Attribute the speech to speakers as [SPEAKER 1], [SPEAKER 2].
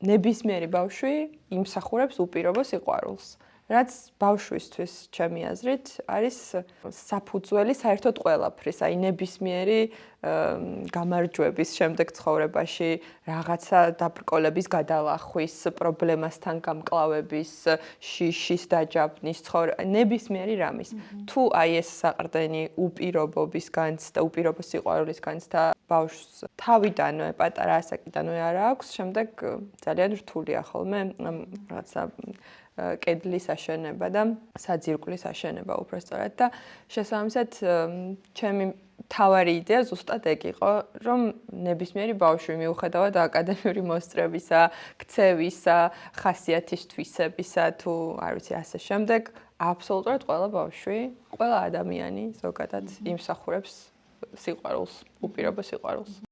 [SPEAKER 1] ნებისმიერი ბავშვი იმსახურებს უპირობო სიყვარულს. რაც ბავშვისთვის ჩემი აზრით არის საფუძველი საერთოდ ყველაფრის, აი ნებისმიერი გამარჯვების შემდეგ ცხოვრებაში, რაღაცა დაბრკოლების გადალახვის, პრობლემასთან გამკლავების, შიშის დაჯავნის, ნებისმიერი რამის. თუ აი ეს საყრდენი უპირობობის განცდა, უპირობო სიყვარულის განცდა ბავშვს თავიდანვე, პატარა ასაკიდანვე არ აქვს, შემდეგ ძალიან რთულია ხოლმე რაღაცა კედლის აშენება და საძირკვლის აშენება უბრალოდ და შესაბამისად ჩემი თავარი იდეა ზუსტად ეგ იყო, რომ ნებისმიერი ბავშვი მიუხედავად აკადემიური მოსწრებისა, ქცევისა, ხასიათის თვისებისა თუ არ ვიცი ასე შემდეგ, აბსოლუტურად ყველა ბავშვი, ყველა ადამიანი ზოგადად იმსახურებს სიყვარულს, უპირობო სიყვარულს.